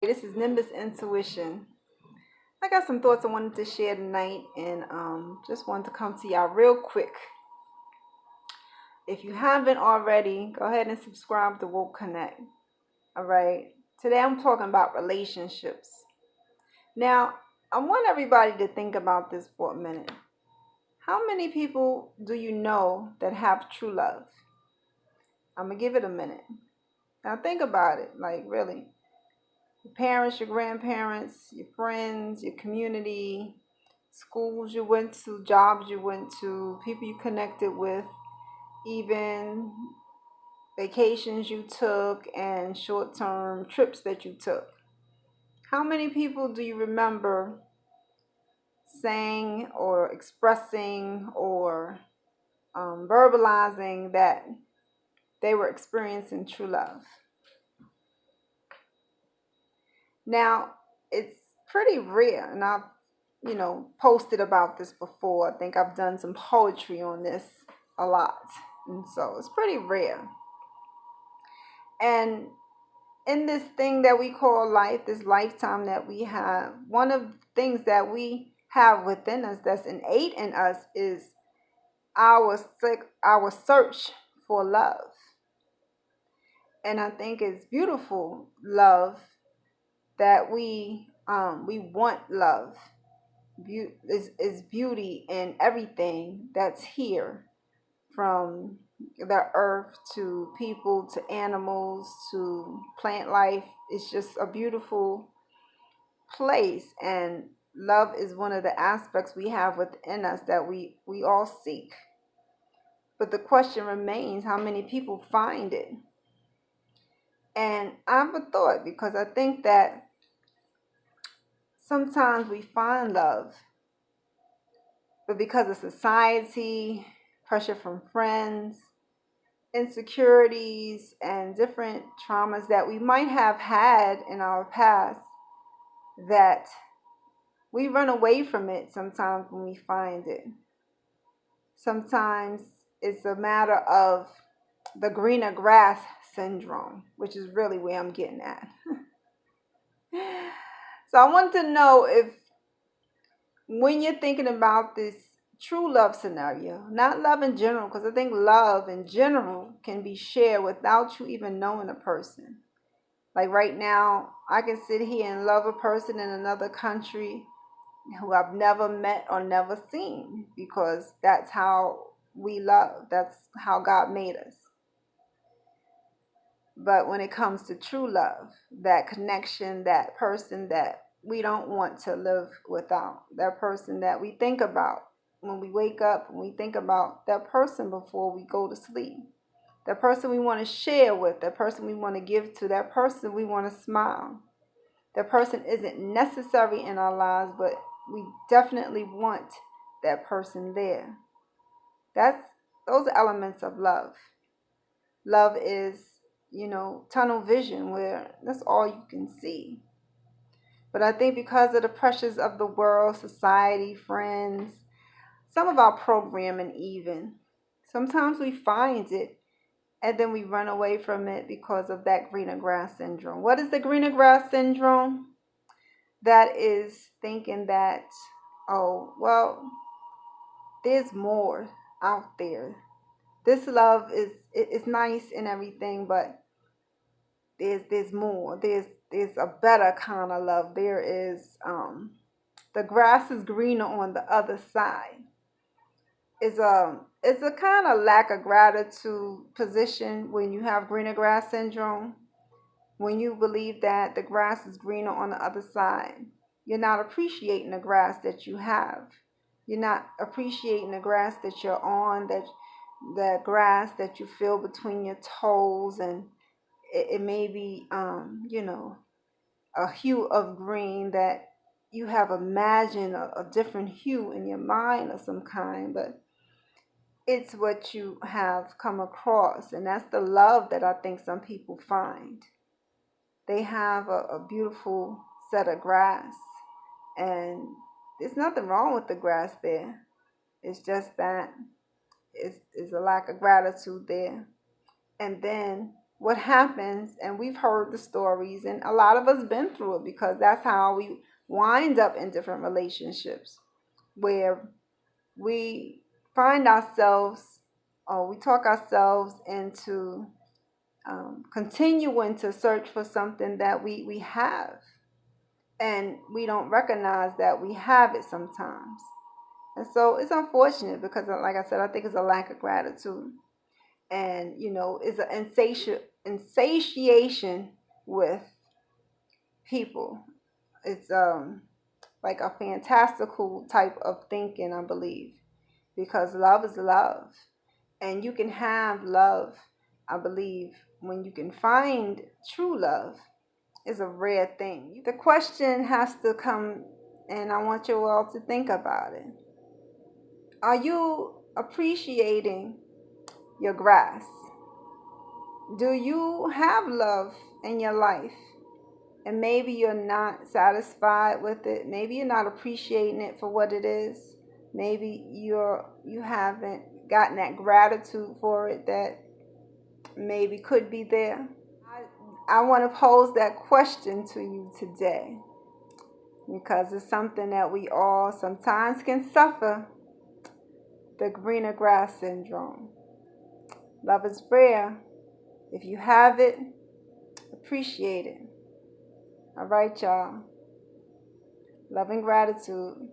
This is Nimbus Intuition. I got some thoughts I wanted to share tonight, and just wanted to come to y'all real quick. If you haven't already, go ahead and subscribe to Woke Connect. All right. Today I'm talking about relationships. Now, I want everybody to think about this for a minute. How many people do you know that have true love? I'm gonna give it a minute. Now think about it, like really. Your parents, your grandparents, your friends, your community, schools you went to, jobs you went to, people you connected with, even vacations you took and short-term trips that you took. How many people do you remember saying or expressing or verbalizing that they were experiencing true love? Now, it's pretty rare, and I've, posted about this before. I think I've done some poetry on this a lot, and so it's pretty rare. And in this thing that we call life, this lifetime that we have, one of the things that we have within us that's innate in us is our search for love. And I think it's beautiful love that we want love. Is beauty in everything that's here, from the earth to people to animals to plant life. It's just a beautiful place, and love is one of the aspects we have within us that we all seek. But the question remains, how many people find it? And I have a thought, because I think that sometimes we find love, but because of society, pressure from friends, insecurities, and different traumas that we might have had in our past, that we run away from it sometimes when we find it. Sometimes it's a matter of the greener grass syndrome, which is really where I'm getting at. So I want to know if, when you're thinking about this true love scenario, not love in general, because I think love in general can be shared without you even knowing a person. Like right now, I can sit here and love a person in another country who I've never met or never seen, because that's how we love. That's how God made us. But when it comes to true love, that connection, that person that we don't want to live without, that person that we think about when we wake up, when we think about that person before we go to sleep, that person we want to share with, that person we want to give to, that person we want to smile. That person isn't necessary in our lives, but we definitely want that person there. Those are elements of love. Love is, tunnel vision, where that's all you can see. But I think because of the pressures of the world, society, friends, some of our programming even, sometimes we find it and then we run away from it because of that greener grass syndrome. What is the greener grass syndrome? That is thinking that, oh, well, there's more out there. This love is nice and everything, but there's more. There's a better kind of love. There is the grass is greener on the other side. It's a kind of lack of gratitude position when you have greener grass syndrome. When you believe that the grass is greener on the other side, you're not appreciating the grass that you have. You're not appreciating the grass that you're on, that the grass that you feel between your toes, and it may be, a hue of green that you have imagined a different hue in your mind of some kind, but it's what you have come across, and that's the love that I think some people find. They have a beautiful set of grass, and there's nothing wrong with the grass there. It's just that it's a lack of gratitude there. And then what happens, and we've heard the stories, and a lot of us been through it because that's how we wind up in different relationships where we find ourselves or we talk ourselves into continuing to search for something that we have, and we don't recognize that we have it sometimes. And so it's unfortunate because, like I said, I think it's a lack of gratitude. And, it's an insatiation with people. It's like a fantastical type of thinking, I believe, because love is love. And you can have love, I believe, when you can find true love is a rare thing. The question has to come, and I want you all to think about it. Are you appreciating your grass? Do you have love in your life? And maybe you're not satisfied with it. Maybe you're not appreciating it for what it is. Maybe you haven't gotten that gratitude for it that maybe could be there. I want to pose that question to you today because it's something that we all sometimes can suffer, the greener grass syndrome. Love is rare. If you have it, appreciate it. All right, y'all. Love and gratitude.